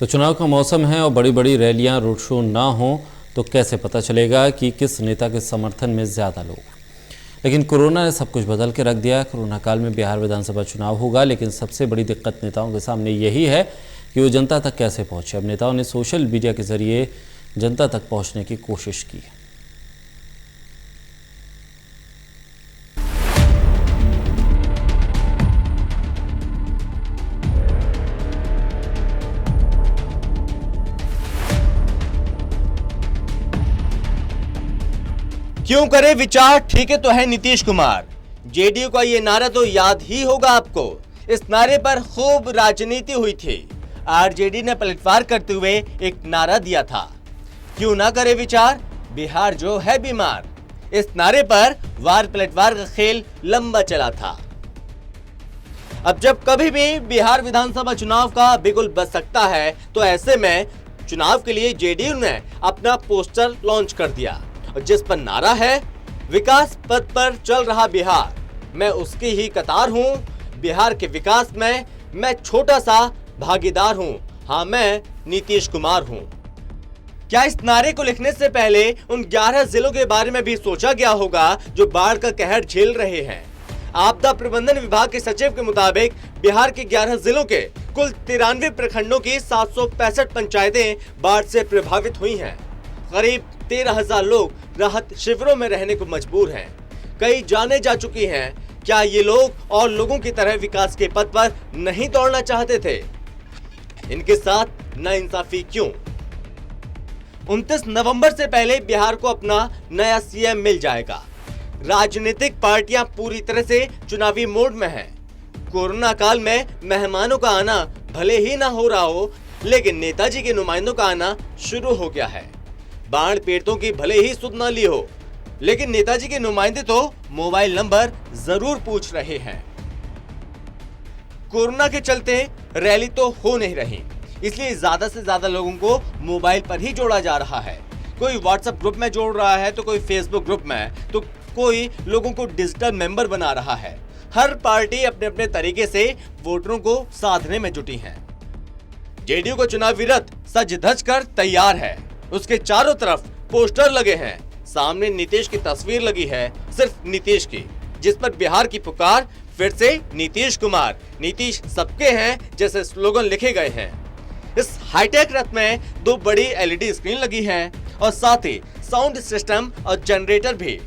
तो चुनाव का मौसम है और बड़ी बड़ी रैलियां, रोड शो ना हो तो कैसे पता चलेगा कि किस नेता के समर्थन में ज़्यादा लोग। लेकिन कोरोना ने सब कुछ बदल के रख दिया। कोरोना काल में बिहार विधानसभा चुनाव होगा, लेकिन सबसे बड़ी दिक्कत नेताओं के सामने यही है कि वो जनता तक कैसे पहुँचे। अब नेताओं ने सोशल मीडिया के जरिए जनता तक पहुँचने की कोशिश की। क्यों करे विचार, ठीक है तो है नीतीश कुमार। जेडीयू का ये नारा तो याद ही होगा आपको। इस नारे पर खूब राजनीति हुई थी। आरजेडी ने पलटवार करते हुए एक नारा दिया था, क्यों ना करे विचार, बिहार जो है बीमार। इस नारे पर वार पलटवार का खेल लंबा चला था। अब जब कभी भी बिहार विधानसभा चुनाव का बिगुल बज सकता है, तो ऐसे में चुनाव के लिए जेडीयू ने अपना पोस्टर लॉन्च कर दिया, जिस पर नारा है, विकास पथ पर चल रहा बिहार, मैं उसकी ही कतार हूं। बिहार के विकास में मैं छोटा सा भागीदार हूं। हाँ, मैं नीतीश कुमार हूं। क्या इस नारे को लिखने से पहले उन 11 जिलों के बारे में भी सोचा गया होगा जो बाढ़ का कहर झेल रहे हैं? आपदा प्रबंधन विभाग के सचिव के मुताबिक बिहार के 11 जिलों के कुल 93 प्रखंडों की 765 पंचायतें बाढ़ से प्रभावित हुई हैं। करीब 13,000 लोग राहत शिविरों में रहने को मजबूर हैं। कई जाने जा चुकी हैं। क्या ये लोग और लोगों की तरह विकास के पथ पर नहीं दौड़ना चाहते थे? इनके साथ नाइंसाफी क्यों? 29 नवंबर से पहले बिहार को अपना नया सीएम मिल जाएगा। राजनीतिक पार्टियां पूरी तरह से चुनावी मोड में हैं। कोरोना काल में मेहमानों का आना भले ही ना हो रहा हो, लेकिन नेताजी के नुमाइंदों का आना शुरू हो गया है। बाढ़ पीड़ितों की भले ही सुध न ली हो, लेकिन नेताजी के नुमाइंदे तो मोबाइल नंबर जरूर पूछ रहे हैं। कोरोना के चलते रैली तो हो नहीं रही, इसलिए ज्यादा से ज्यादा लोगों को मोबाइल पर ही जोड़ा जा रहा है। कोई व्हाट्सएप ग्रुप में जोड़ रहा है, तो कोई फेसबुक ग्रुप में, तो कोई लोगों को डिजिटल मेंबर बना रहा है। हर पार्टी अपने अपने तरीके से वोटरों को साधने में जुटी है। जेडीयू को चुनावी रथ सज धज कर तैयार है। उसके चारों तरफ पोस्टर लगे हैं। सामने नीतीश की तस्वीर लगी है, सिर्फ नीतीश की, जिस पर बिहार की पुकार, फिर से नीतीश कुमार, नीतीश सबके हैं जैसे स्लोगन लिखे गए हैं। इस हाईटेक रथ में 2 बड़ी एलईडी स्क्रीन लगी है और साथ ही साउंड सिस्टम और जनरेटर भी।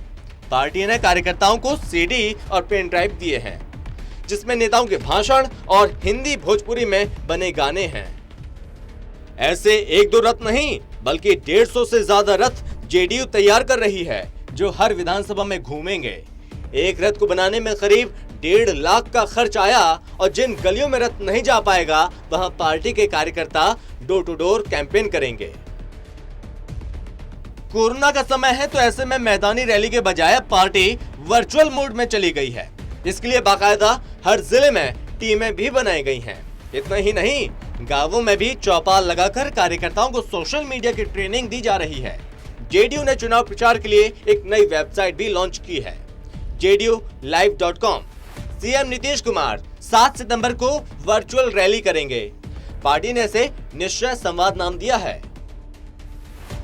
पार्टी ने कार्यकर्ताओं को सीडी और पेन ड्राइव दिए हैं, जिसमें नेताओं के भाषण और हिंदी भोजपुरी में बने गाने हैं। ऐसे 1-2 रथ नहीं, बल्कि 150 से ज्यादा रथ जेडीयू तैयार कर रही है, जो हर विधानसभा में घूमेंगे। एक रथ को बनाने में करीब 1.5 लाख का खर्च आया और जिन गलियों में रथ नहीं जा पाएगा, वहां पार्टी के कार्यकर्ता डोर टू डोर कैंपेन करेंगे। कोरोना का समय है, तो ऐसे में मैदानी रैली के बजाय पार्टी वर्चुअल मोड में चली गई है। इसके लिए बाकायदा हर जिले में टीमें भी बनाई गई हैं। इतना ही नहीं, गांवों में भी चौपाल लगाकर कार्यकर्ताओं को सोशल मीडिया की ट्रेनिंग दी जा रही है। जेडीयू ने चुनाव प्रचार के लिए एक नई वेबसाइट भी लॉन्च की है, JDUlive.com। सीएम नीतीश कुमार 7 सितंबर को वर्चुअल रैली करेंगे। पार्टी ने इसे निश्चय संवाद नाम दिया है।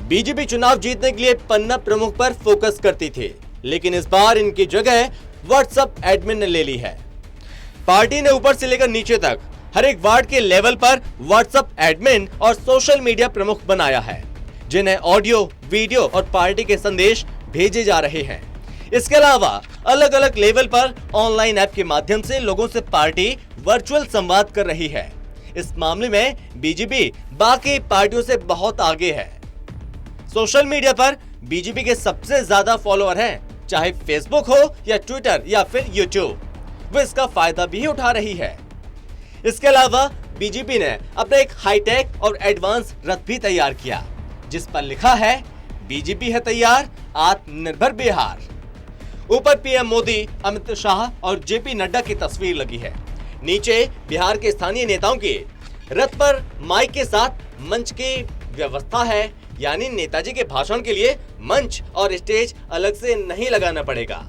बीजेपी चुनाव जीतने के लिए पन्ना प्रमुख पर फोकस करती थी, लेकिन इस बार इनकी जगह व्हाट्सएप एडमिन ने ले ली है। पार्टी ने ऊपर से लेकर नीचे तक हर एक वार्ड के लेवल पर व्हाट्सएप एडमिन और सोशल मीडिया प्रमुख बनाया है, जिन्हें ऑडियो, वीडियो और पार्टी के संदेश भेजे जा रहे हैं। इसके अलावा अलग अलग लेवल पर ऑनलाइन ऐप के माध्यम से लोगों से पार्टी वर्चुअल संवाद कर रही है। इस मामले में बीजेपी बाकी पार्टियों से बहुत आगे है। सोशल मीडिया पर बीजेपी के सबसे ज्यादा फॉलोअर हैं, चाहे फेसबुक हो या ट्विटर या फिर यूट्यूब, वो इसका फायदा भी उठा रही है। इसके अलावा बीजेपी ने अपना एक हाईटेक और एडवांस रथ भी तैयार किया, जिस पर लिखा है, बीजेपी है तैयार, आत्मनिर्भर बिहार। ऊपर पीएम मोदी, अमित शाह और जेपी नड्डा की तस्वीर लगी है। नीचे बिहार के स्थानीय नेताओं की। रथ पर माइक के साथ मंच की व्यवस्था है, यानी नेताजी के भाषण के लिए मंच और स्टेज अलग से नहीं लगाना पड़ेगा।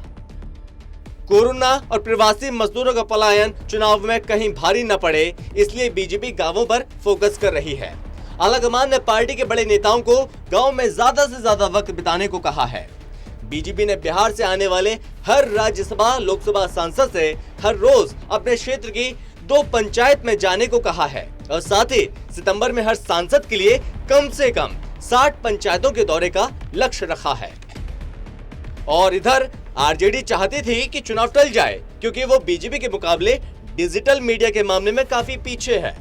कोरोना और प्रवासी मजदूरों का पलायन चुनाव में कहीं भारी न पड़े, इसलिए बीजेपी गांवों पर फोकस कर रही है। आलाकमान ने पार्टी के बड़े नेताओं को गांव में ज्यादा से ज्यादा वक्त बिताने को कहा है। बीजेपी ने बिहार से आने वाले हर राज्यसभा लोकसभा सांसद से हर रोज अपने क्षेत्र की 2 पंचायत में जाने को कहा है और साथ ही सितंबर में हर सांसद के लिए कम से कम 60 पंचायतों के दौरे का लक्ष्य रखा है। और इधर आरजेडी चाहती थी कि चुनाव टल जाए क्योंकि वो बीजेपी के मुकाबले डिजिटल मीडिया के मामले में काफी पीछे है।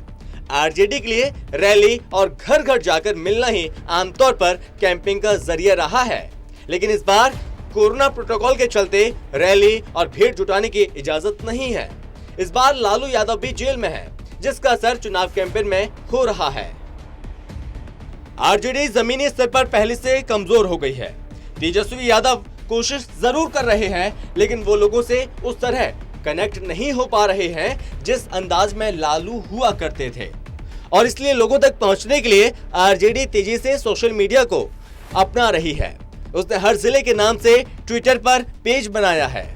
आरजेडी के लिए रैली और घर घर जाकर मिलना ही आमतौर पर कैंपिंग का जरिया रहा है, लेकिन इस बार कोरोना प्रोटोकॉल के चलते रैली और भीड़ जुटाने की इजाजत नहीं है। इस बार लालू यादव भी जेल में है, जिसका असर चुनाव कैंपेन में हो रहा है। आरजेडी जमीनी स्तर पर पहले से कमजोर हो गई है। तेजस्वी यादव कोशिश जरूर कर रहे हैं, लेकिन वो लोगों से उस तरह कनेक्ट नहीं हो पा रहे हैं जिस अंदाज में लालू हुआ करते थे, और इसलिए लोगों तक पहुंचने के लिए आरजेडी तेजी से सोशल मीडिया को अपना रही है। उसने हर जिले के नाम से ट्विटर पर पेज बनाया है,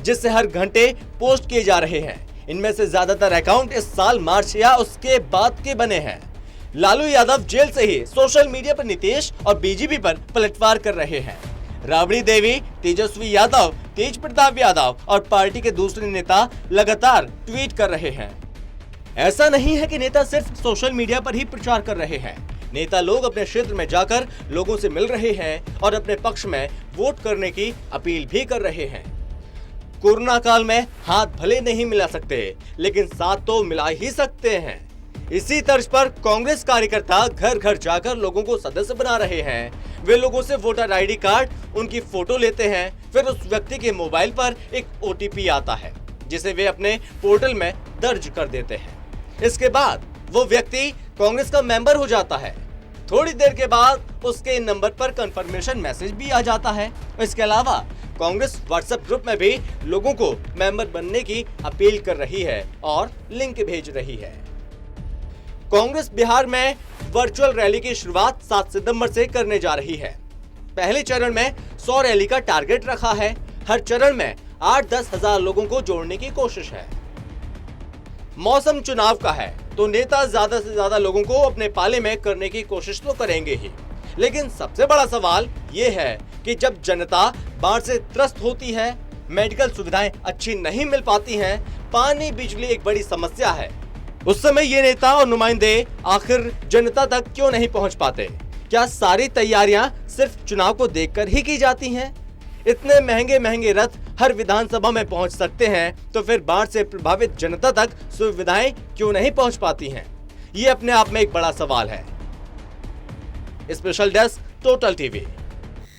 जिससे हर घंटे पोस्ट किए जा रहे हैं। इनमें से ज्यादातर अकाउंट इस साल मार्च या उसके बाद के बने हैं। लालू यादव जेल से ही सोशल मीडिया पर नीतीश और बीजेपी पर पलटवार कर रहे हैं। राबड़ी देवी, तेजस्वी यादव, तेज प्रताप यादव और पार्टी के दूसरे नेता लगातार ट्वीट कर रहे हैं। ऐसा नहीं है कि नेता सिर्फ सोशल मीडिया पर ही प्रचार कर रहे हैं। नेता लोग अपने क्षेत्र में जाकर लोगों से मिल रहे हैं और अपने पक्ष में वोट करने की अपील भी कर रहे हैं। कोरोना काल में हाथ भले नहीं मिला सकते, लेकिन साथ तो मिला ही सकते हैं। इसी तर्ज पर कांग्रेस कार्यकर्ता घर घर जाकर लोगों को सदस्य बना रहे हैं। वे लोगों से वोटर आईडी कार्ड, उनकी फोटो लेते हैं, फिर उस व्यक्ति के मोबाइल पर एक ओटीपी आता है, जिसे वे अपने पोर्टल में दर्ज कर देते हैं। इसके बाद वो व्यक्ति कांग्रेस का मेंबर हो जाता है। थोड़ी देर के बाद उसके नंबर पर कंफर्मेशन मैसेज भी आ जाता है। इसके अलावा कांग्रेस व्हाट्सएप ग्रुप में भी लोगों को मेंबर बनने की अपील कर रही है और लिंक भेज रही है। कांग्रेस बिहार में वर्चुअल रैली की शुरुआत 7 सितंबर से करने जा रही है। पहले चरण में 100 रैली का टारगेट रखा है। हर चरण में 8-10 हजार लोगों को जोड़ने की कोशिश है। मौसम चुनाव का है, तो नेता ज्यादा से ज्यादा लोगों को अपने पाले में करने की कोशिश तो करेंगे ही, लेकिन सबसे बड़ा सवाल ये है कि जब जनता बाढ़ से त्रस्त होती है, मेडिकल सुविधाएं अच्छी नहीं मिल पाती हैं, पानी बिजली एक बड़ी समस्या है, उस समय ये नेता और नुमाइंदे आखिर जनता तक क्यों नहीं पहुंच पाते? क्या सारी तैयारियां सिर्फ चुनाव को देखकर ही की जाती हैं? इतने महंगे महंगे रथ हर विधानसभा में पहुंच सकते हैं, तो फिर बाढ़ से प्रभावित जनता तक सुविधाएं क्यों नहीं पहुंच पाती हैं? ये अपने आप में एक बड़ा सवाल है। Special desk, total TV.